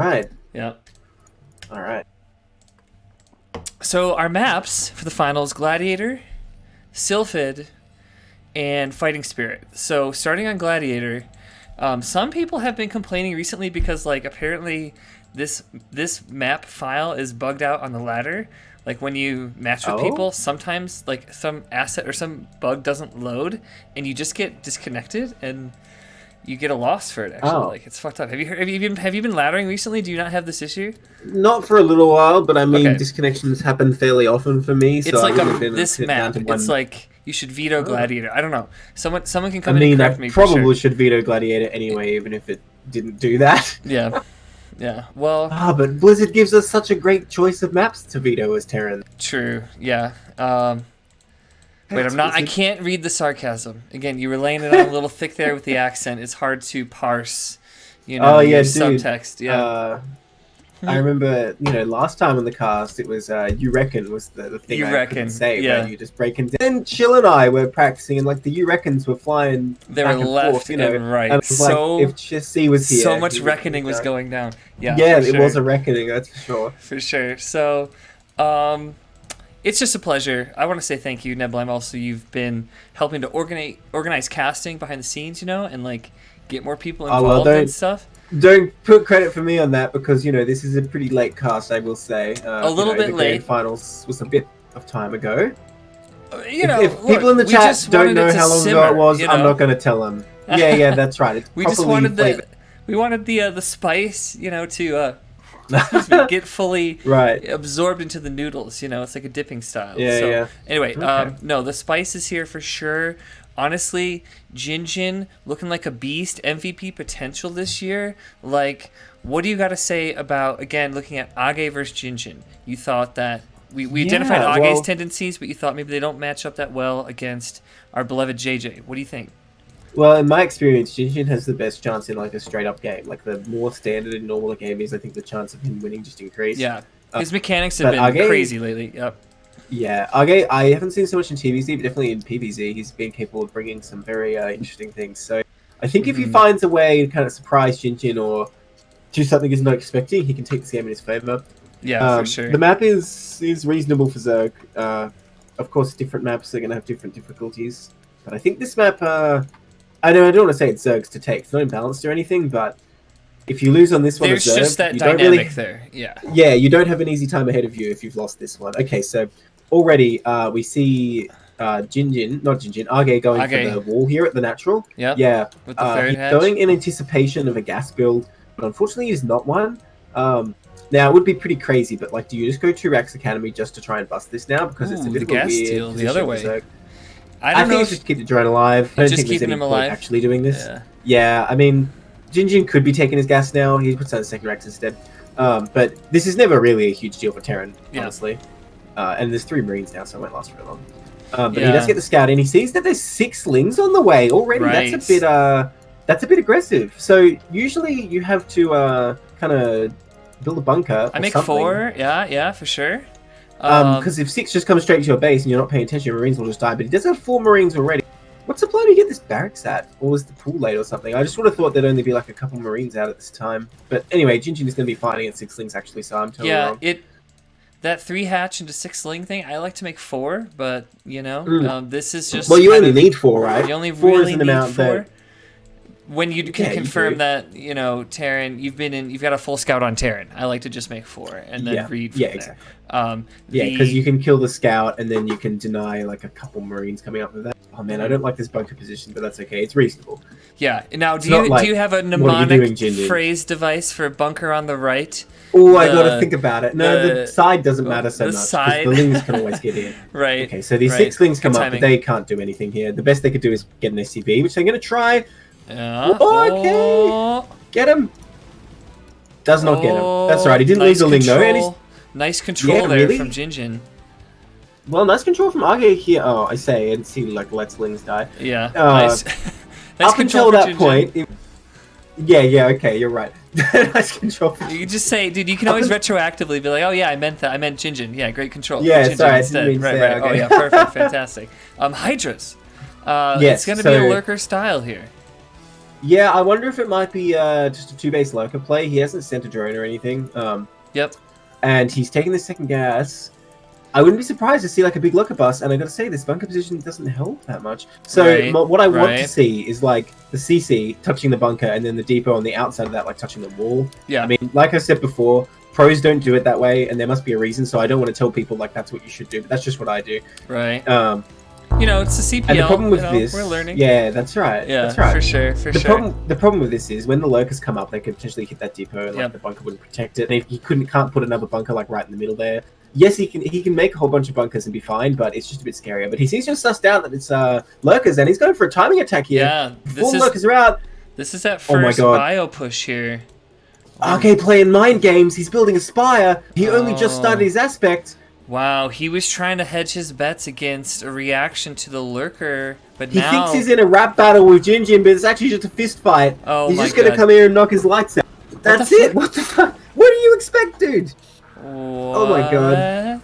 Right. Yeah. All right. So our maps for the finals: Gladiator, Sylphid, and Fighting Spirit. So starting on Gladiator, some people have been complaining recently because like apparently this map file is bugged out on the ladder. Like when you match with Oh. people, sometimes like some asset or some bug doesn't load, and you just get disconnected and you get a loss for it. Actually, Oh. like it's fucked up. Have you been laddering recently? Do you not have this issue? Not for a little while, but I mean, Okay. disconnections happen fairly often for me, so It's I like wouldn't have been this down map. to It's one. like you should veto Oh. Gladiator. I don't know. Someone can I come in and mean, I correct me for probably sure. should veto Gladiator anyway, even if it didn't do that. Yeah, yeah. Well, But Blizzard gives us such a great choice of maps to veto as Terran. true. Yeah. Wait, Thanks, I'm not. I Blizzard. can't read the sarcasm. Again, you were laying it on a little thick there with the accent. It's hard to parse. Oh yeah, Your dude. subtext. Yeah. I remember, last time on the cast, it was "you reckon" was the thing You I reckon, couldn't say, yeah. but you just breaking down. And Chill and I were practicing, and like the "you reckons" were flying They back were and left forth, and right. And it was like, if Jesse was here, So much he would- reckoning was going down. Yeah. Yeah, for it sure. was a reckoning, that's for sure. For sure. So, it's just a pleasure. I want to say thank you, Nebulime. Also, you've been helping to organize casting behind the scenes, and like get more people Oh, well, involved and stuff. Don't put credit for me on that because this is a pretty late cast, I will say. A little bit the late. grand finals was a bit of time ago. If Look, people in the we chat just don't wanted know it to how long simmer, ago it was, you I'm know? not going to tell them. Yeah, that's right. It's We just properly wanted flavored. the spice, to excuse me, get fully Right. absorbed into the noodles. It's like a dipping style. Yeah, so, yeah. Anyway, Okay. no, the spice is here for sure. Honestly, Jinjin looking like a beast, MVP potential this year. Like, what do you got to say about, again, looking at Agge versus Jinjin? You thought that we identified Agge's tendencies, but you thought maybe they don't match up that well against our beloved JJ. What do you think? Well, in my experience, Jinjin has the best chance in like a straight up game. Like the more standard and normal a game is, I think the chance of him winning just increased. Yeah, his mechanics have but been Agge- crazy lately. Yep. Yeah, Agge, I haven't seen so much in TVZ, but definitely in PVZ, he's been capable of bringing some very interesting things. So I think if he finds a way to kind of surprise Jinjin or do something he's not expecting, he can take this game in his favor. Yeah, for sure. The map is reasonable for Zerg. Of course, different maps are going to have different difficulties. But I think this map, I don't want to say it's Zerg's to take. It's not imbalanced or anything, but if you lose on this one, There's as Zerg, just that you don't dynamic really, there. Yeah. yeah, you don't have an easy time ahead of you if you've lost this one. Okay, so already we see Agge going Agge. for the wall here at the natural. Yep. Yeah, With the ferret he's hatch. going in anticipation of a gas build, but unfortunately he's not one. Now it would be pretty crazy, but like, do you just go to Rax Academy just to try and bust this now because it's a Ooh, bit the of a gas weird steal the position other for way. Zerg. I I don't know think if it's just keep the drone alive. I don't just think there's keeping any him point alive. actually doing this. Yeah. Yeah, I mean, Jinjin could be taking his gas now. He puts on second Rex instead. But this is never really a huge deal for Terran, Yeah. honestly. And there's 3 Marines now, so it won't last very long. But he Yeah. does get the scout, and he sees that there's 6 Lings on the way already. Right. That's a bit aggressive. So usually you have to kind of build a bunker. I or make something. 4. Yeah, for sure. Because if 6 just comes straight to your base and you're not paying attention, your Marines will just die. But he does have 4 Marines already. What's the plan to get this barracks at? Or was the pool late or something? I just would have thought there'd only be like a couple Marines out at this time. But anyway, Jinjin is going to be fighting at 6 Lings actually, so I'm totally wrong. That 3 hatch into 6 sling thing, I like to make 4, but this is just Well, you kind only of- need 4, right? You only 4 really is an need amount 4. that... When you can Yeah, you confirm do. that, Terran, you've got a full scout on Terran. I like to just make 4 and then read from there. exactly. Um, Yeah, the- because you can kill the scout and then you can deny like a couple Marines coming up with that. Oh man, I don't like this bunker position, but that's okay. It's reasonable. Yeah. Now, It's not like, do you have a what are you mnemonic doing, Jinjin? phrase device for bunker on the right? Oh, I gotta think about it. No, the- the side doesn't matter so the much. 'Cause side- the Lings can always get in. Right. Okay, so these right. 6 Lings come Good up, timing. but they can't do anything here. The best they could do is get an SCV, which they're gonna try. Yeah. Okay. Oh, Get him. Does not get him. That's right. He didn't nice lose a Ling though. And he's, control. Nice control Yeah, there really? from Jinjin. well, nice control from Agge here. Oh, I say, and see like lets Lings die. Yeah. Uh, nice. Nice Up control until for that Jinjin. point, yeah, okay, you're right. Nice control. You can just say, dude, you can always retroactively be like, oh yeah, I meant that. I meant Jinjin. Yeah, great control. Yeah, Jinjin sorry, I didn't instead. mean to Right, say, right. Oh okay. yeah, perfect, fantastic. Hydras. Yes, It's going to be a so- lurker style here. Yeah, I wonder if it might be just a 2-base lurker play. He hasn't sent a drone or anything. Yep. And he's taking the second gas. I wouldn't be surprised to see like a big lurker bus, and I gotta say, this bunker position doesn't help that much. So what I want to see is like the CC touching the bunker, and then the depot on the outside of that, like touching the wall. Yeah. I mean, like I said before, pros don't do it that way, and there must be a reason. So I don't want to tell people like that's what you should do, but that's just what I do. Right. It's the CPL. And the problem with this, we're learning. Yeah, that's right. Yeah, that's right. For sure. The problem with this is when the lurkers come up, they could potentially hit that depot, and like the bunker wouldn't protect it. And if he can't put another bunker like right in the middle there. Yes, he can make a whole bunch of bunkers and be fine, but it's just a bit scarier. But he seems to have sussed out that it's lurkers, and he's going for a timing attack here. Yeah, Before lurkers are out. This is that first bio push here. Okay, playing mind games. He's building a spire. He only just started his aspect. Wow, he was trying to hedge his bets against a reaction to the lurker, but he now... thinks he's in a rap battle with Jinjin, but it's actually just a fist fight. Oh, he's my just going to come here and knock his lights out. That's it. What the fuck? What do you expect, dude? What? Oh my god.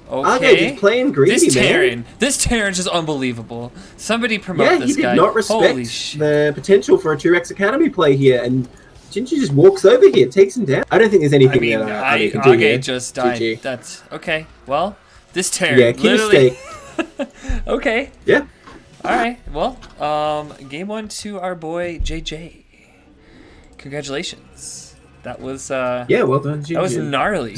Okay. Just playing greedy, man. This Terran's just unbelievable. Somebody promote this guy. He did not respect the potential for a 2x Academy play here, and Jinji just walks over here, takes him down. I don't think there's anything that he can do here. Just died. GG. That's okay. Well, this Terran. Yeah, key mistake. Okay. Yeah. All right. Well, game 1 to our boy JJ. Congratulations. That was yeah, well done, Jinji. That was gnarly.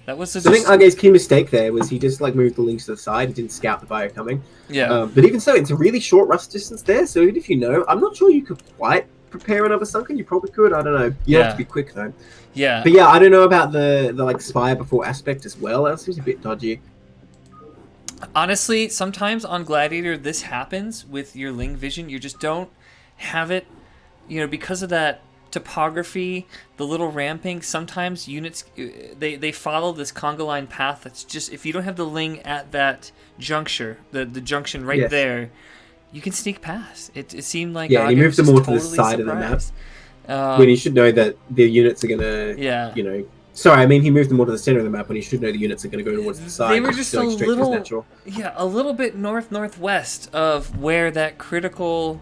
That was I think Irk-Agge's key mistake there was he just like moved the links to the side. He didn't scout the bio coming. Yeah. But even so, it's a really short rust distance there. So even if you know, I'm not sure you could quite prepare another sunken. You probably could. I don't know. You have to be quick though. Yeah. But yeah, I don't know about the like spire before aspect as well. That seems a bit dodgy. Honestly, sometimes on Gladiator this happens with your Ling vision. You just don't have it, because of that topography, the little ramping. Sometimes units they follow this conga line path. That's just, if you don't have the Ling at that juncture, the junction right there, you can sneak past. It seemed like he moved them more to the side of the map when he should know that the units are gonna Sorry, I mean he moved them more to the center of the map when he should know the units are going to go towards the side. They were just a little bit northwest of where that critical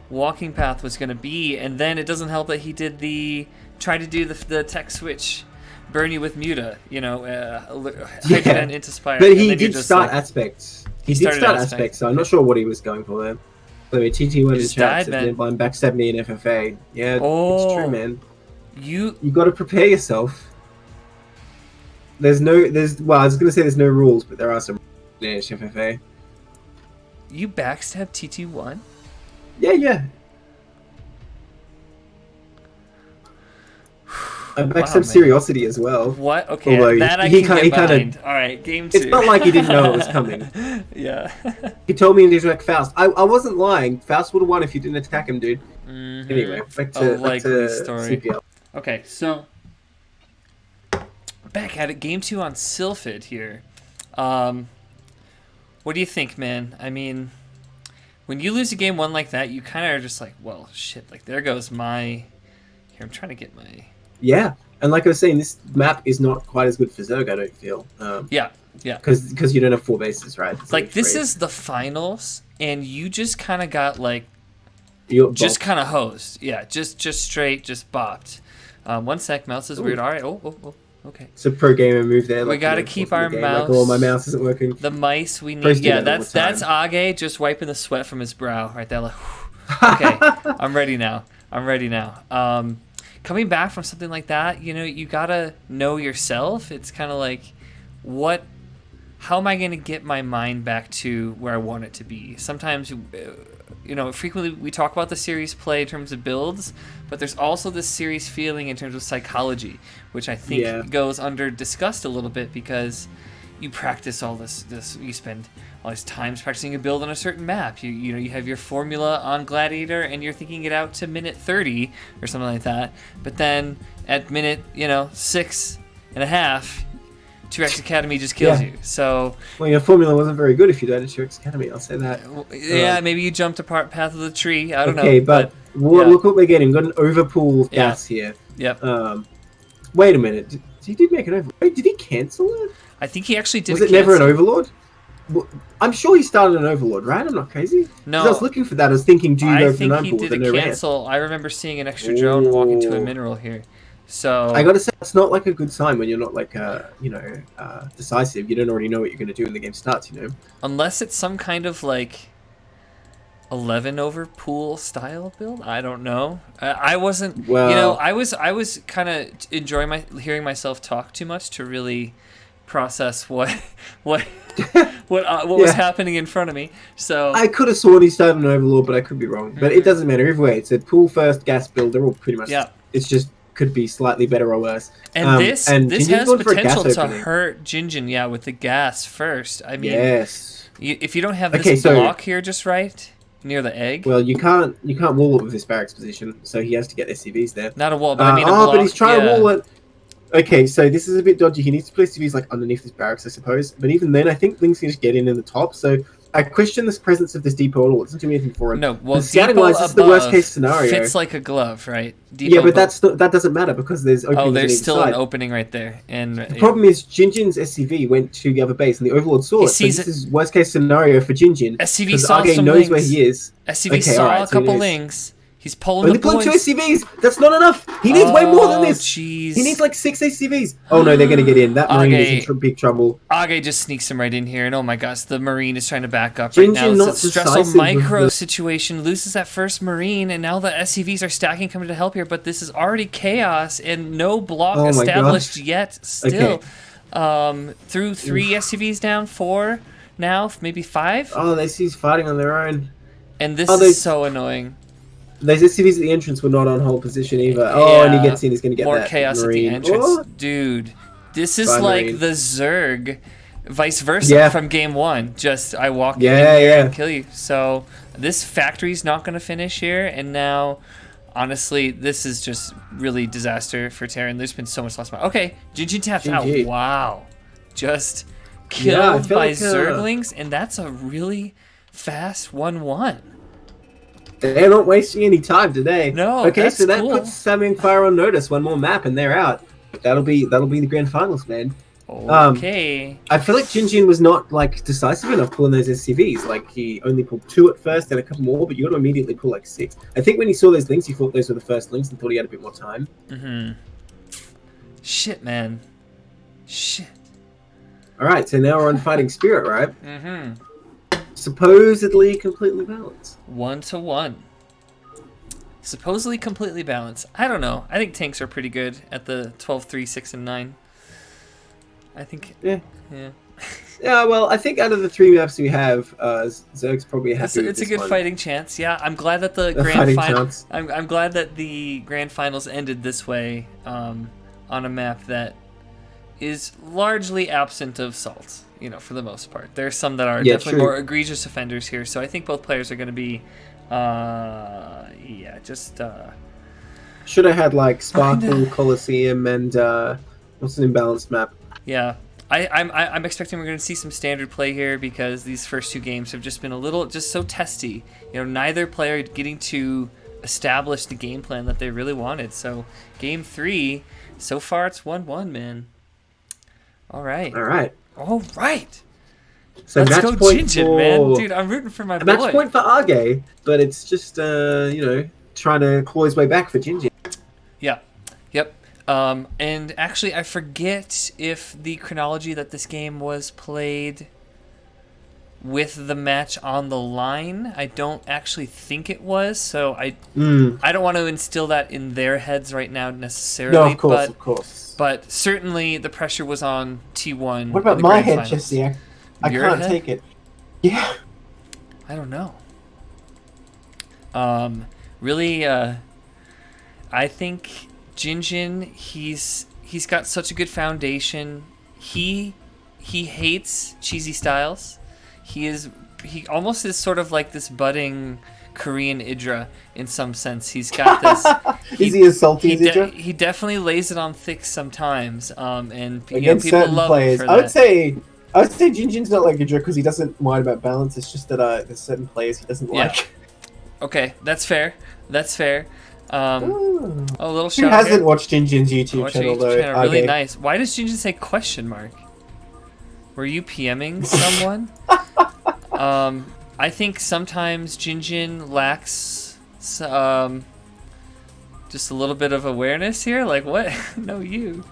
walking path was going to be, and then it doesn't help that he did try to do the tech switch, burn you with Muta, hydrogen into Spire. But he did start aspects. He did start aspects, so I'm not sure what he was going for there. I mean, TT1 in chat said I'm back 70 in FFA. Yeah, it's true, man. You got to prepare yourself. Well, I was going to say there's no rules, but there are some rules in FFA. You backstab TT1? Yeah. I backstab Seriosity as well. What? Okay, although that I can get behind. All right, game 2. It's not like he didn't know it was coming. Yeah. He told me to attack Faust. I wasn't lying. Faust would have won if you didn't attack him, dude. Mm-hmm. Anyway, back to story. CPL. Okay, so back at it, game 2 on Sylphid here. What do you think, man? I mean, when you lose a game 1 like that, you kind of are just like, well, shit, like there goes my... Here, I'm trying to get my... Yeah, and like I was saying, this map is not quite as good for Zerg, I don't feel. Yeah. Because you don't have 4 bases, right? It's like, this is the finals, and you just kind of got, like... Just kind of hosed. Yeah, just straight, just bopped. 1 sec, mouse is weird. All right, okay. It's a pro gamer move there. We gotta keep our mouse. Like, my mouse isn't working. The mice we need. Yeah, that's Irk-Agge just wiping the sweat from his brow right there. Like, okay, I'm ready now. Coming back from something like that, you gotta know yourself. It's kind of like, how am I gonna get my mind back to where I want it to be? Sometimes, frequently we talk about the series play in terms of builds, but there's also this series feeling in terms of psychology, which I think goes under discussed a little bit because you practice all this you spend all these times practicing a build on a certain map. You have your formula on Gladiator and you're thinking it out to minute 30 or something like that, but then at minute 6 and a half 2X Academy just kills you. So, well, your formula wasn't very good if you died at 2X Academy. I'll say that. Yeah, maybe you jumped apart path of the tree. I don't know. Okay, but look what we're getting. We've got an overpool gas here. Yep. Wait a minute. He did make an overlord. Wait, did he cancel it? I think he actually did. Was it never an overlord? I'm sure he started an Overlord, right? I'm not crazy. 'Cause No. I was looking for that. I was thinking, do you go I for the 9 think he pool with did the a no cancel. I remember seeing an extra drone walk into a Ooh. mineral here. So I gotta say, it's not like a good sign when you're not like, decisive. You don't already know what you're gonna do when the game starts, you know? unless it's some kind of like 11 over pool style build, I don't know. I wasn't, Well, I was kind of enjoying hearing myself talk too much to really process what what what was Yeah. happening in front of me. So I could have sworn he started an Overlord, but I could be wrong. But it doesn't matter. Either way, it's a pool first gas build. They're all pretty much. yeah. It's just could be slightly better or worse. And this Jinjin's has going for a gas potential to opening. hurt Jinjin, yeah, with the gas first. I mean, Yes. if you don't have this Okay, so- block here just right near the egg, Well, you can't wall it with this barracks position, so he has to get SCVs there. not a wall, but I mean a block. But he's trying yeah. to wall it. Okay, so this is a bit dodgy. He needs to place SCVs like underneath his barracks, I suppose. But even then, I think Link's can just get in the top. So I question the presence of this depot at all. It doesn't do anything for him. No, well, scouting-wise, this is the worst case scenario. fits like a glove, right? Yeah, but that doesn't matter because there's openings. Oh, there's on either still side. an opening right there, and The problem is Jinjin's SCV went to the other base, and the Overlord saw it. So sees this is worst case scenario for Jinjin. SCV because saw Irk-Agge some knows links. where he is. SCV Okay, saw alright, a so couple he knows. links. He's pulling Only the pulling 2 boys. SCVs. That's not enough. He needs way more than this. Jeez. He needs like 6 ACVs. Oh no, they're gonna get in. That Marine is in Irk-Agge. big trouble. Agge just sneaks him right in here, and oh my gosh, the Marine is trying to back up right Jinjin now. not It's a stressful decisive with micro the- situation, loses that first Marine, and now the SCVs are stacking coming to help here, but this is already chaos, and no block Oh my established gosh. yet still. Through 3 Oof. SCVs down, 4 now, maybe 5, Oh, they see he's fighting on their own. and this Oh, is so annoying. Those SCVs at the entrance were not on hold position either. Oh, and he gets in. He's gonna get more that chaos Marine. at the entrance. Oh. Dude, this is Bye, like Marine. the Zerg vice versa Yeah. from game 1. Just I walk in Yeah, here yeah. and kill you. So this factory's not going to finish here, and now honestly this is just really disaster for Terran. There's been so much lost. Okay, Jinjin taps out. GG. Wow, just Yeah, I killed feel by like, Zerglings, and that's a really fast 1-1. They're not wasting any time today. No, Okay, that's so that cool. puts Samyang Fire on notice. One more map and they're out. That'll be the grand finals, man. Okay. I feel like Jinjin was not like decisive enough pulling those SCVs. Like he only pulled 2 at first, then a couple more, but you got to immediately pull like 6. I think when he saw those links, he thought those were the first links and thought he had a bit more time. Shit, man. Shit. All right, so now we're on Fighting Spirit, right? Supposedly completely balanced. 1-1. Supposedly completely balanced. I don't know. I think tanks are pretty good at the 12, 3, 6, and 9. I think. Yeah. Yeah. Yeah, well, I think out of the 3 maps we have, Zerg's probably happy with It's a this good one. fighting chance. Yeah, I'm glad that the A grand fighting final. chance. I'm glad that the grand finals ended this way, on a map that is largely absent of salt. You know, for the most part, there's some that are Yeah, definitely true. more egregious offenders here. So I think both players are going to be, just. Should have had like Sparkle, Coliseum, and what's an imbalanced map? Yeah, I'm expecting we're going to see some standard play here because these first 2 games have just been a little just so testy. You know, neither player getting to establish the game plan that they really wanted. So game 3, so far it's 1-1, man. All right. All right. All right. So Let's match go point Jinjin, for man. Dude, I'm rooting for my a boy. match point for Irk-Agge, but it's just trying to claw his way back for Jinjin. Yeah. Yep. And actually, I forget if the chronology that this game was played with the match on the line. I don't actually think it was, so I don't want to instill that in their heads right now necessarily. No, of course. But certainly the pressure was on T1. What about in the my grand head, finals. Jesse? I Your can't head? take it. Yeah. I don't know. Really, I think Jinjin, he's got such a good foundation. He hates cheesy styles. He almost is sort of like this budding Korean Idra in some sense. He's got this. Is he as salty as Idra? He definitely lays it on thick sometimes. And Against people certain love players. him for I would that. say Jinjin's not like Idra because he doesn't mind about balance. It's just that there's certain players he doesn't like. Okay, that's fair. That's fair. Ooh. A little Who shout hasn't here. watched Jinjin's YouTube Watch your channel YouTube though? channel. Really Irk-Agge? nice. Why does Jinjin say question mark? Were you PMing someone? I think sometimes Jinjin lacks just a little bit of awareness here. Like what? No, your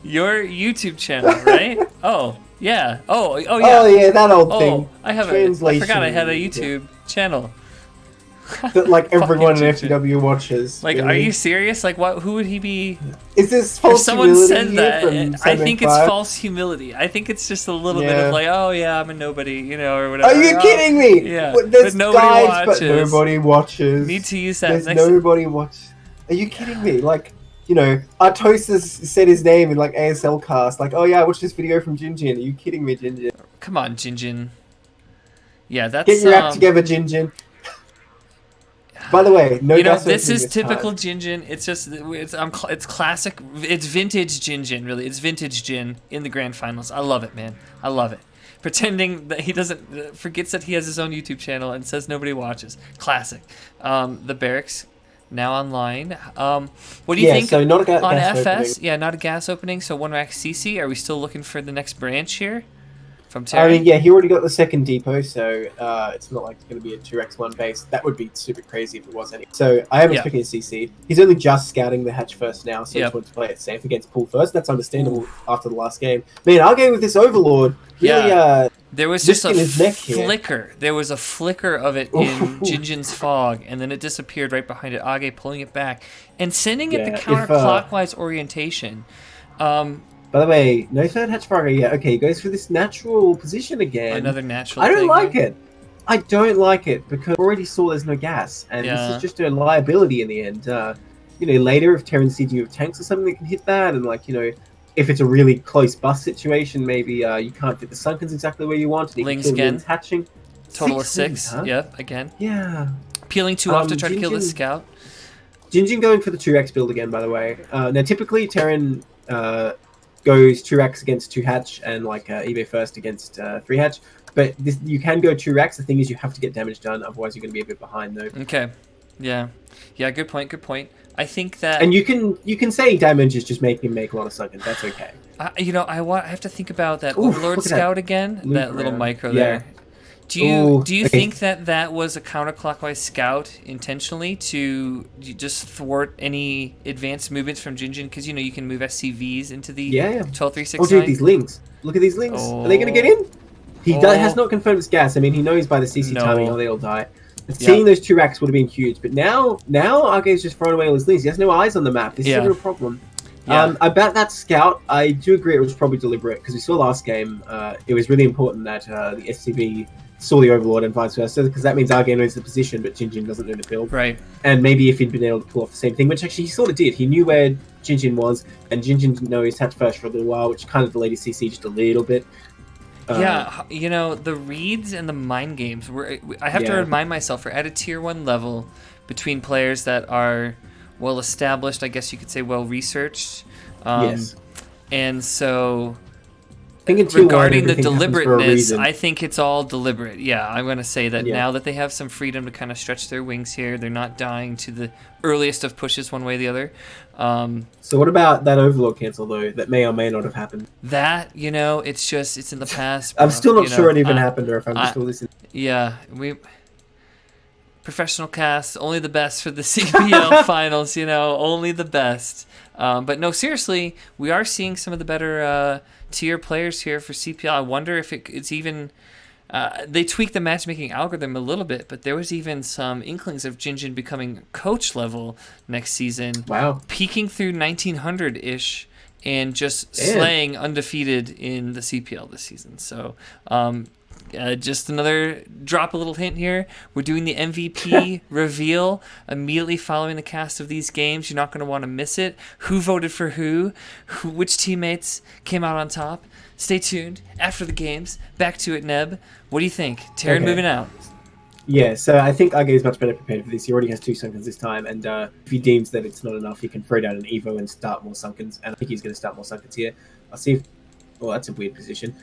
YouTube channel, right? Oh yeah. Oh yeah. Oh yeah, that old thing. I have I forgot I had a YouTube channel. That like everyone in Jinjin. FW watches. Like, really. are you serious? Like, what? Who would he be? Is this If false someone humility said here that, from I think it's 7.5? false humility. I think it's just a little bit Yeah. of like, oh yeah, I'm a nobody, you know, or whatever. Are you Oh, kidding me? Yeah, There's but nobody guys, watches. but nobody watches. Need to use that There's next. nobody watches. Are you kidding me? Like, you know, Artosis said his name in like ASL cast. Like, oh yeah, I watched this video from Jinjin. Are you kidding me, Jinjin? Come on, Jinjin. Yeah, that's. Get your act together, Jinjin. By the way, no. You know, gas this opening is typical time. Jinjin. It's just it's classic. It's vintage Jinjin. Really, it's vintage Jin in the grand finals. I love it, man. I love it. Pretending that he doesn't forgets that he has his own YouTube channel and says nobody watches. Classic. The barracks now online. What do you think so not a on gas FS? opening. Yeah, not a gas opening. So one rack CC. Are we still looking for the next branch here? From I Terry? mean, yeah, he already got the second depot, so it's not like it's going to be a 2x1 base. That would be super crazy if it was any. So I am expecting a CC. He's only just scouting the hatch first now, so he just wants to play it safe against Pool first. That's understandable after the last game. Man, I'll with this Overlord. Really, there was just a his neck here. flicker. There was a flicker of it in Jinjin's fog, and then it disappeared right behind it. Agge pulling it back and sending it the counterclockwise orientation. By the way, no third hatch frogger yet. Okay, he goes for this natural position again. Another natural I don't thing, like it. I don't like it because I already saw there's no gas, and this is just a liability in the end. You know, later if Terran sees you have tanks or something that can hit that, and like, you know, if it's a really close bus situation, maybe you can't fit the Sunkens exactly where you want, and you Lings can kill again. Lings hatching. Total of 6. Lings, huh? Yep, again. Yeah. Peeling 2 off to try to kill the scout. Jinjin going for the 2x build again, by the way. Now, typically, Terran goes 2x against 2 hatch and like eBay first against 3 hatch. But this, you can go 2x. The thing is, you have to get damage done, otherwise you're going to be a bit behind though. Okay. Yeah. Yeah, good point, good point. I think that... And you can say damage is just making him make a lot of Sunkens. That's okay. You know, I have to think about that Oof, Overlord Scout again. That little micro there. Do you think that was a counterclockwise scout intentionally to just thwart any advanced movements from Jinjin? Because, you know, you can move SCVs into the 12-3-6-9. Oh, dude, these Lings. Look at these Lings. Are they going to get in? He has not confirmed his gas. I mean, he knows by the CC timing how they all die. Seeing those 2 racks would have been huge. But now Agge's just thrown away all his Lings. He has no eyes on the map. This is a real problem. About that scout, I do agree it was probably deliberate, because we saw last game, it was really important that the SCV saw the Overlord and vice versa, because that means Agge knows the position, but Jinjin doesn't know the build. Right. And maybe if he'd been able to pull off the same thing, which actually he sort of did. He knew where Jinjin was, and Jinjin didn't know his hatch first for a little while, which kind of delayed his CC just a little bit. Yeah, you know, the reads and the mind games, I have to remind myself, we're at a tier 1 level between players that are well established, I guess you could say well researched. Yes. And so... regarding the deliberateness, I think it's all deliberate. Yeah, I'm going to say that now that they have some freedom to kind of stretch their wings here, they're not dying to the earliest of pushes one way or the other. So what about that Overlord cancel, though, that may or may not have happened? That, you know, it's in the past. I'm still not sure it even happened, or if I'm just still listening. Yeah, professional cast, only the best for the CPL finals, you know, only the best. But no, seriously, we are seeing some of the better tier players here for CPL. I wonder if it's even... they tweaked the matchmaking algorithm a little bit, but there was even some inklings of Jinjin becoming coach level next season. Wow. Peaking through 1900-ish and just slaying undefeated in the CPL this season. So... just another drop a little hint here. We're doing the MVP reveal immediately following the cast of these games. You're not going to want to miss it. Who voted for who? Which teammates came out on top? Stay tuned. After the games, back to it, Neb. What do you think? Terran moving out. Yeah, so I think Agge is much better prepared for this. He already has 2 Sunkens this time, and if he deems that it's not enough, he can throw down an Evo and start more Sunkens. And I think he's going to start more Sunkens here. I'll see if... Oh, that's a weird position.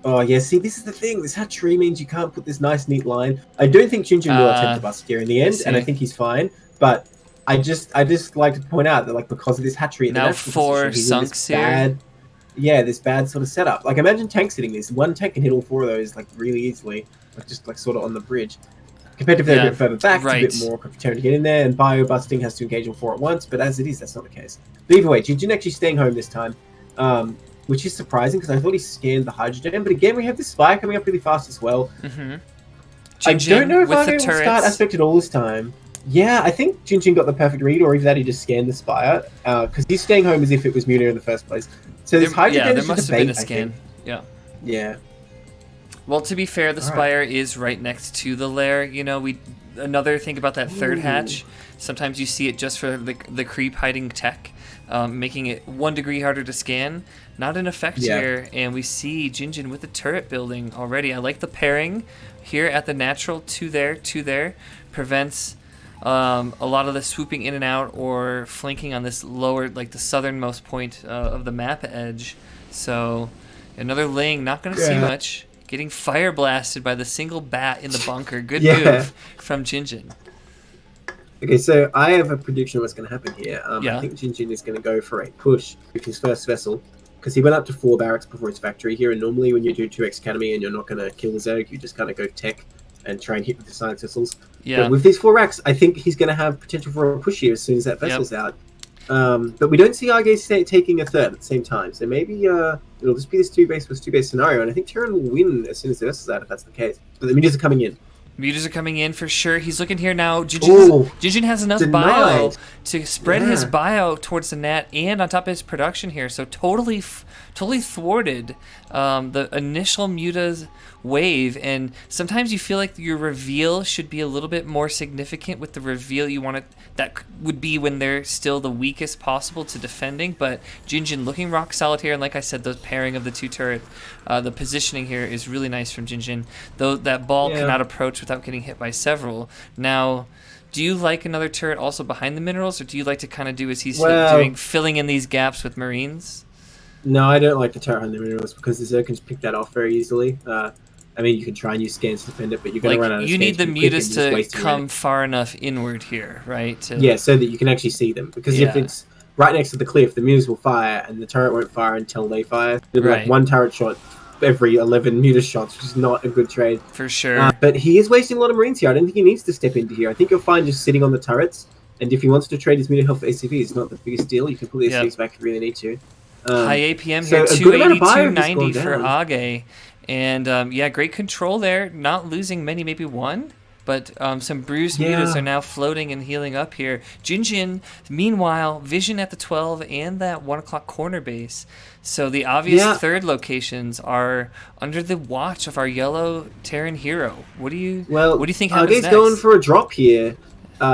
Oh, yeah, see, this is the thing. This hatchery means you can't put this nice, neat line. I don't think Jinjin will attempt to bust here in the end, and I think he's fine. But I just like to point out that, like, because of this hatchery... Now 4 sunks here. yeah, this bad sort of setup. Like, imagine tanks hitting this. One tank can hit all 4 of those like really easily, like just like sort of on the bridge. Compared to if they're a bit further back, right. it's a bit more time to get in there, and bio busting has to engage all 4 at once. But as it is, that's not the case. But either way, Jinjin actually staying home this time, which is surprising because I thought he scanned the hydrogen. But again, we have this spy coming up really fast as well. I don't know if Agge will start aspect at all this time. Yeah, I think Jinjin got the perfect read, or either that he just scanned the Spire, because he's staying home as if it was Muta in the first place. So this hydrogen there is must just have a bait, been a scan. Yeah. Yeah. Well, to be fair, the Spire is right next to the lair. You know, another thing about that third hatch. Sometimes you see it just for the creep hiding tech, making it 1 degree harder to scan. Not an effect here, and we see Jinjin with the turret building already. I like the pairing here at the natural, 2 there, prevents a lot of the swooping in and out or flanking on this lower, like the southernmost point of the map edge. So another Ling, not going to see much. Getting fire blasted by the single bat in the bunker. Good move from Jinjin. Okay, so I have a prediction of what's going to happen here. I think Jinjin is going to go for a push with his first vessel, because he went up to 4 barracks before his factory here, and normally when you do 2x Academy and you're not going to kill the Zerg, you just kind of go tech and try and hit with the science vessels. Yeah. But with these 4 racks, I think he's going to have potential for a push here as soon as that vessel's out. But we don't see Irk-Agge taking a third at the same time, so maybe it'll just be this 2 base versus 2 base scenario, and I think Terran will win as soon as the vessel's out if that's the case. But the mutas are coming in. Mutas are coming in for sure. He's looking here now. Jinjin has enough bio to spread his bio towards the net and on top of his production here. So totally thwarted the initial mutas wave. And sometimes you feel like your reveal should be a little bit more significant with the reveal you want it. That would be when they're still the weakest possible to defending. But Jinjin looking rock solid here. And like I said, the pairing of the 2 turret, the positioning here is really nice from Jinjin. Though that ball cannot approach without getting hit by several. Now, do you like another turret also behind the minerals, or do you like to kind of do as he's doing, filling in these gaps with Marines? No, I don't like the turret behind the minerals because the Zerg can just pick that off very easily. I mean, you can try and use scans to defend it, but you're going to run out of scans. You need the mutas to come far enough inward here, right? Yeah, so that you can actually see them. Because if it's right next to the cliff, the mutas will fire, and the turret won't fire until they fire. Like 1 turret shot every 11 muta shots, which is not a good trade. For sure. But he is wasting a lot of Marines here. I don't think he needs to step into here. I think you'll find just sitting on the turrets, and if he wants to trade his muta health for ACV, it's not the biggest deal. You can pull the ACVs back if you really need to. High APM here, 280, 290 for Agge. And great control there. Not losing many, maybe 1. But some bruised mutas are now floating and healing up here. Jinjin, meanwhile, vision at the 12 and that 1 o'clock corner base. So the obvious third locations are under the watch of our yellow Terran hero. What do you think happens next? Agge's going for a drop here.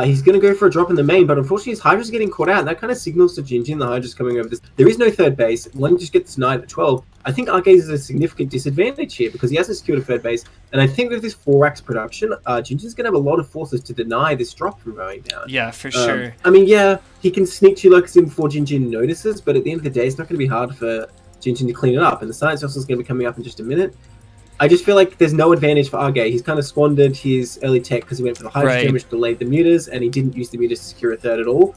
He's going to go for a drop in the main, but unfortunately his Hydra's getting caught out, and that kind of signals to Jinjin the Hydra's coming over this. There is no third base. One just gets denied at 12. I think Irk-Agge is a significant disadvantage here because he hasn't secured a third base, and I think with this 4-ax production, Jinjin's going to have a lot of forces to deny this drop from going down. Yeah, for sure. I mean, he can sneak 2 locus in before Jinjin notices, but at the end of the day, it's not going to be hard for Jinjin to clean it up, and the science vessel is going to be coming up in just a minute. I just feel like there's no advantage for Agge. He's kind of squandered his early tech because he went for the hydrogen, which delayed the mutas, and he didn't use the mutas to secure a third at all.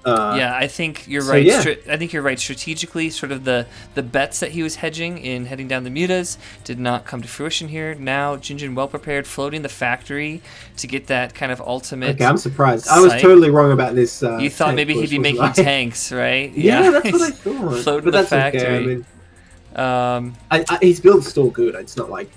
I think you're right. I think you're right. Strategically, sort of the bets that he was hedging in heading down the mutas did not come to fruition here. Now, Jinjin well prepared, floating the factory to get that kind of ultimate. Okay, I'm surprised. I was totally wrong about this. You thought maybe he'd be making tanks, right? Yeah, that's what I thought. Floating the factory. Okay. I mean, his build's still good. It's not like,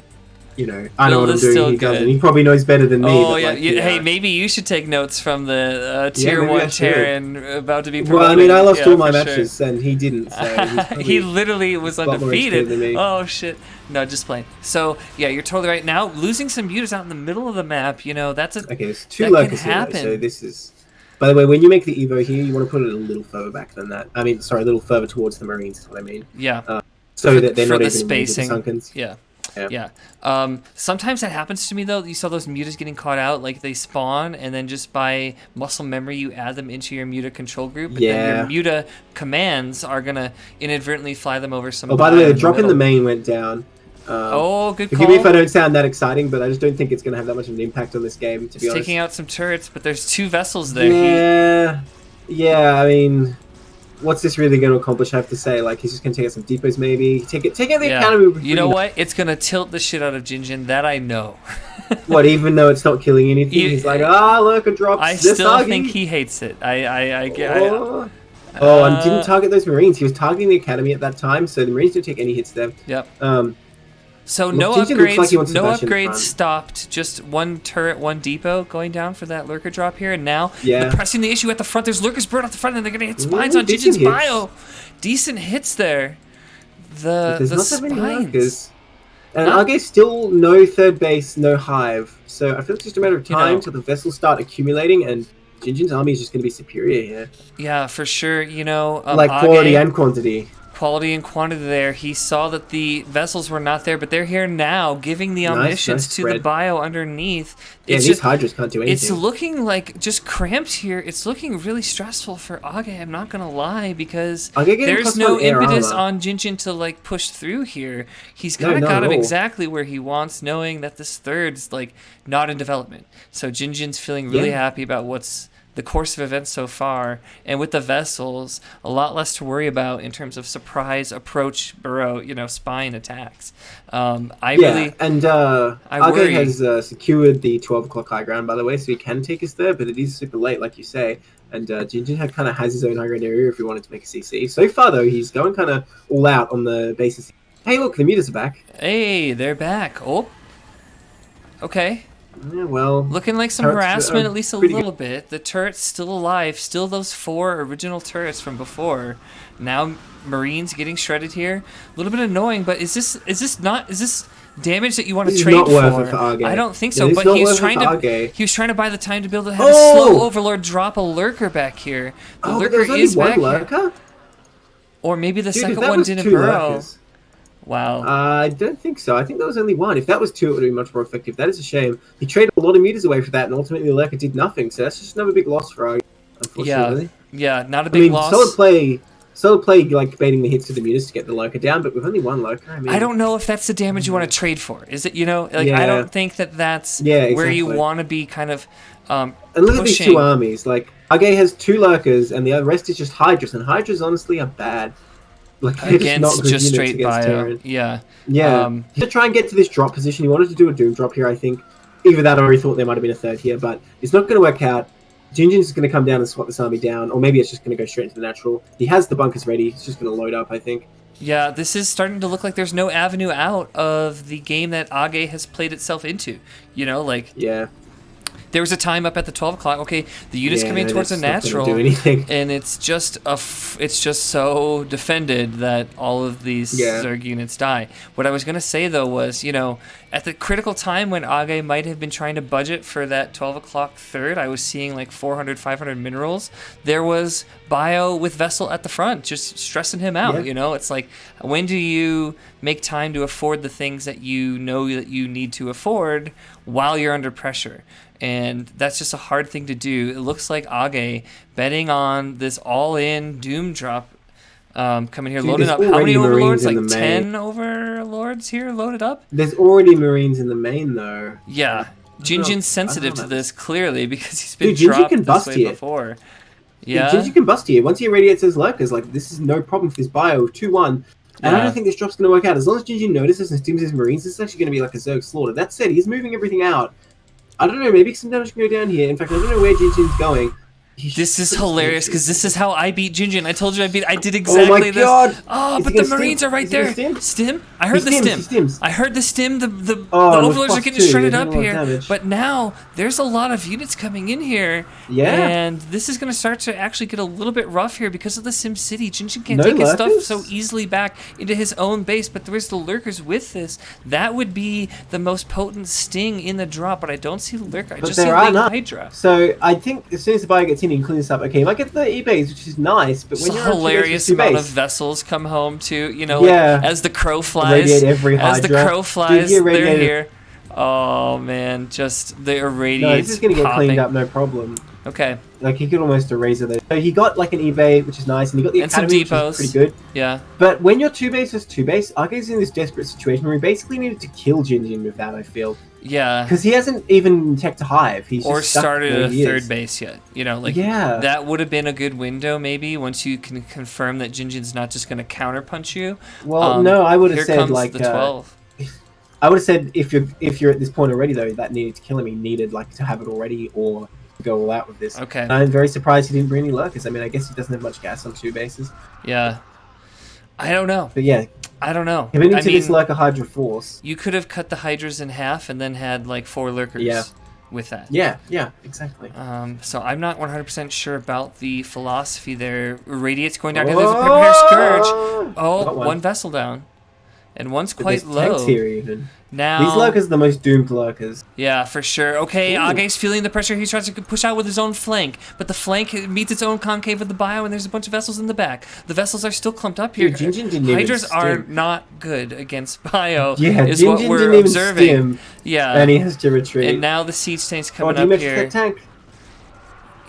I know what I'm doing. He doesn't. He probably knows better than me. Oh, yeah. Hey, maybe you should take notes from the Tier 1 Terran about to be promoted. Well, I mean, I lost all my matches, and he didn't. So he literally was undefeated. Oh, shit. No, just playing. So, yeah, you're totally right. Now, losing some mutas out in the middle of the map, that's a... Okay, there's 2 locus here, so this is... By the way, when you make the Evo here, you want to put it a little further back than that. I mean, sorry, a little further towards the Marines is what I mean. Yeah. So that they're not even spacing. The Sunkens. Yeah. Sometimes that happens to me, though. You saw those mutas getting caught out. Like, they spawn, and then just by muscle memory, you add them into your muta control group. And then your muta commands are going to inadvertently fly them over some... Oh, by the way, the drop in the main went down. Good call. Forgive me if I don't sound that exciting, but I just don't think it's going to have that much of an impact on this game, to be honest. Taking out some turrets, but there's 2 vessels there. Yeah, I mean... what's this really going to accomplish? I have to say, like, he's just going to take out some depots, maybe take out the Yeah. academy. You know what? It's gonna tilt the shit out of Jinjin. That I know. What? Even though it's not killing anything, he's like, look, it drops. I this still Irk-Agge. think he hates it. I get. And didn't target those Marines. He was targeting the academy at that time, so the Marines didn't take any hits there. Yep. So Look, no Jinjin looks like he wants upgrades. to No bash in upgrades front. stopped. Just one turret, one depot going down for that lurker drop here, and now Yeah. they're pressing the issue at the front. There's lurkers burn at the front, and they're gonna hit spines Ooh, on decent Jinjin's hits. bio. Decent hits there. There's The not that many spines. Irkers. And Not- Irkagge's still no third base, no hive. So I feel it's just a matter of You time know- till the vessels start accumulating, and Jinjin's army is just going to be superior here. Yeah, for sure. You know, Like Agge, quality and quantity. quality and quantity there. He saw that the vessels were not there, but they're here now, giving the omniscience nice to the spread. bio underneath. Yeah, It's these just, Hydras can't do anything. it's looking like just cramped here. It's looking really stressful for Agge. I'm not gonna lie, because Agge getting there's plus no one air impetus armor. on Jinjin to like push through here. He's No, kind of not got at him all. exactly where he wants, knowing that this third's like not in development. So Jinjin's feeling really Yeah. happy about what's the course of events so far, and with the vessels, a lot less to worry about in terms of surprise approach burrow, spine attacks. And worry. Agge has secured the 12 o'clock high ground, by the way, so he can take us there, but it is super late, like you say. And Jinjin kind of has his own high ground area if he wanted to make a CC. So far, though, he's going kind of all out on the basis. Hey, look, the mutas are back. Hey, they're back. Oh, okay. Yeah, well, Looking like some turrets harassment, are at least a pretty little bit. The turret's still alive, still those 4 original turrets from before. Now Marines getting shredded here. A little bit annoying, but is this damage that you want to This is trade not for? worth it for Agge. I don't think Yeah, so. this But is not he was worth it trying for to Agge. buy the time to be able to have a Oh! slow overlord drop a lurker back here. The but lurker there's only is one back here. lurker? Or maybe the Dude, if second that one was didn't 2 burrow. lurkers. Wow. I don't think so. I think there was only 1. If that was 2, it would have been much more effective. That is a shame. He traded a lot of meters away for that, and ultimately the lurker did nothing. So that's just another big loss for Agge, unfortunately. Yeah, not a I big mean, loss. solid play, like baiting the hits to the meters to get the lurker down, but with only 1 lurker, I mean, I don't know if that's the damage you want to trade for. Is it, I Yeah. don't think that's Yeah, where you exactly. want to be kind of And look at these pushing. 2 armies. Like Agge has 2 lurkers, and the rest is just Hydras, and Hydras honestly are bad. Like they're just not Against good just units straight against bio. Terran. Yeah. Yeah, to try and get to this drop position, he wanted to do a Doom drop here, I think. Either that or he thought there might have been a third here, but it's not going to work out. Jinjin's going to come down and swat this army down, or maybe it's just going to go straight into the natural. He has the bunkers ready. He's just going to load up, I think. Yeah, this is starting to look like there's no avenue out of the game that Agge has played itself into. Yeah. There was a time up at the 12 o'clock. Okay, the unit's Yeah, coming no, towards a that's not gonna natural, do anything. and it's just so defended that all of these Yeah. Zerg units die. What I was gonna say though was, at the critical time when Agge might have been trying to budget for that 12 o'clock third, I was seeing like 400, 500 minerals. There was bio with vessel at the front, just stressing him out. Yeah. It's like, when do you make time to afford the things that you know that you need to afford while you're under pressure? And that's just a hard thing to do. It looks like Agge betting on this all-in Doom drop coming here, Dude, loading there's up. How many already overlords? Marines in Like the 10 overlords here loaded up? There's already Marines in the main, though. Yeah. Jinjin's sensitive know, to man. this, clearly, because he's been Dude, Jinjin dropped can this bust way here. before. Yeah, Yeah? Jinjin can bust here. Once he irradiates his lurkers, like, this is no problem for this bio. 2-1. And I Yeah. don't think this drop's going to work out. As long as Jinjin notices and steams his Marines, this is actually going to be like a Zerg slaughter. That said, he's moving everything out. I don't know, maybe some damage can go down here. In fact, I don't know where Jinjin's going. This is hilarious because this is how I beat Jinjin. I told you I did exactly my God. this. Oh, Is but he the gonna Marines stim? are right Is he gonna there. stim? I heard the He stim. stims. I heard the stim. The Oh, and with overlords are +2, getting shredded you're up doing a lot here. of damage. But now there's a lot of units coming in here. Yeah. And this is going to start to actually get a little bit rough here because of the Sim City. Jinjin can't No take his stuff lurkers? so easily back into his own base, but there's the lurkers with this. That would be the most potent sting in the drop, but I don't see the lurker. I But just see there are the none. Hydra. So I think as soon as the buyer gets in, he can clean this up. Okay, he might get the E-base, which is nice, but when It's a you're on hilarious 2 amount base, of vessels come home too. Yeah. As the crow flies. Irradiate every As the Hydra. crow Dude, flies, he they're irradiated- here. Oh man, just the irradiates no, this is going to get popping. cleaned up, no problem. Okay. Like, he could almost erase it. So he got, like, an eBay, which is nice, and he got the And some Academy, which depots. is pretty good. Yeah. But when you're 2-base versus 2-base, Arge's in this desperate situation where he basically needed to kill Jinjin with that, I feel. Yeah. Because he hasn't even teched a hive. He's Or just stuck started where a he third is. base yet. You know, like, Yeah. that would have been a good window, maybe, once you can confirm that Jinjin's not just going to counterpunch you. Well, no, I would have here said, comes like... the 12. I would have said, if you're at this point already, though, that needed to kill him, he needed, like, to have it already, or go all out with this. Okay. And I'm very surprised he didn't bring any lurkers. I mean, I guess he doesn't have much gas on 2 bases. Yeah. I don't know. But yeah, I don't know. committing to this Lurker Hydra Force. You could have cut the Hydras in half and then had, like, 4 lurkers with that. Yeah, exactly. So I'm not 100% sure about the philosophy there. Radiate's going down here. There's a Prepare Scourge. Oh, one vessel down. And one's quite low. Tanks here, even. Now, these lurkers are the most doomed lurkers. Yeah, for sure. Okay, Agge's feeling the pressure. He tries to push out with his own flank, but the flank meets its own concave with the bio, and there's a bunch of vessels in the back. The vessels are still clumped up here. Dude, Jinjin didn't Hydras even are stim. not good against bio, Yeah, is Jinjin what we're didn't even observing. stim, Yeah. and he has to retreat. And now the siege tank's Oh, coming do you up mention here. that tank?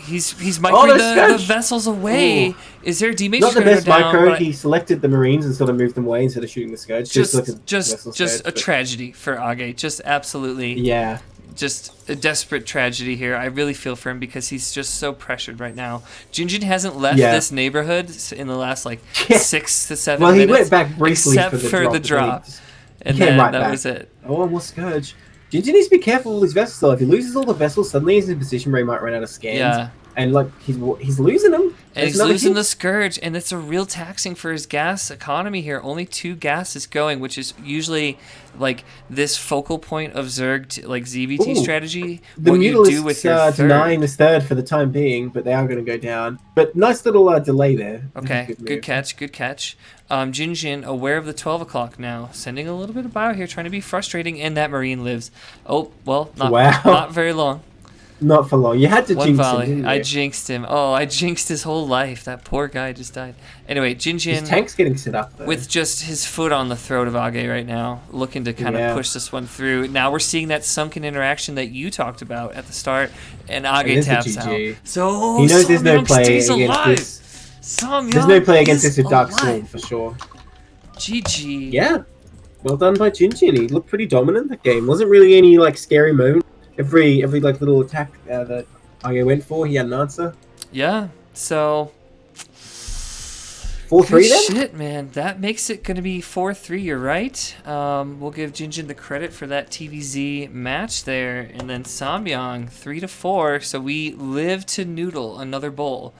He's microing the Scourge! vessels away. Ooh. Is there a demage? Not the gonna best go down, micro. but He selected the Marines and sort of moved them away instead of shooting the Scourge. just vessel Scourge, a but- tragedy for Agge. Just absolutely. Yeah. Just a desperate tragedy here. I really feel for him because he's just so pressured right now. Jinjin hasn't left this neighborhood in the last, like, 6 to 7 Well, he minutes. went back briefly except for the drop. And then right that back. was it. Oh, more Scourge. Jinjin needs to be careful with his vessels, though. If he loses all the vessels, suddenly he's in a position where he might run out of scans. Yeah. And, like, he's losing them. And he's losing the Scourge, and it's a real taxing for his gas economy here. Only 2 gas is going, which is usually, like, this focal point of Zerg, like, ZVT strategy. The what you do with Mutalisks your are third. denying this third for the time being, but they are going to go down. But nice little delay there. Okay, good catch, good catch. Jinjin, aware of the 12 o'clock now, sending a little bit of bio here, trying to be frustrating, and that Marine lives. Oh, well, not very long. Not for long. You had to One jinx volley. him, didn't you? I jinxed him. Oh, I jinxed his whole life. That poor guy just died. Anyway, Jinjin, His tank's getting set up, though. with just his foot on the throat of Agge right now, looking to kind of push this one through. Now we're seeing that sunken interaction that you talked about at the start, and Agge taps out. So he knows there's no Samyang play stays against alive. this. Samyang There's no play against is this with Dark alive. Storm, for sure. GG. Yeah. Well done by Jinjin. He looked pretty dominant that game. Wasn't really any, like, scary moment. Every like, little attack that Agge went for, he had an answer. Yeah, so 4-3 good then? shit, man. That makes it going to be 4-3, you're right. We'll give Jinjin the credit for that TVZ match there. And then Samyang, 3-4. So we live to noodle another bowl.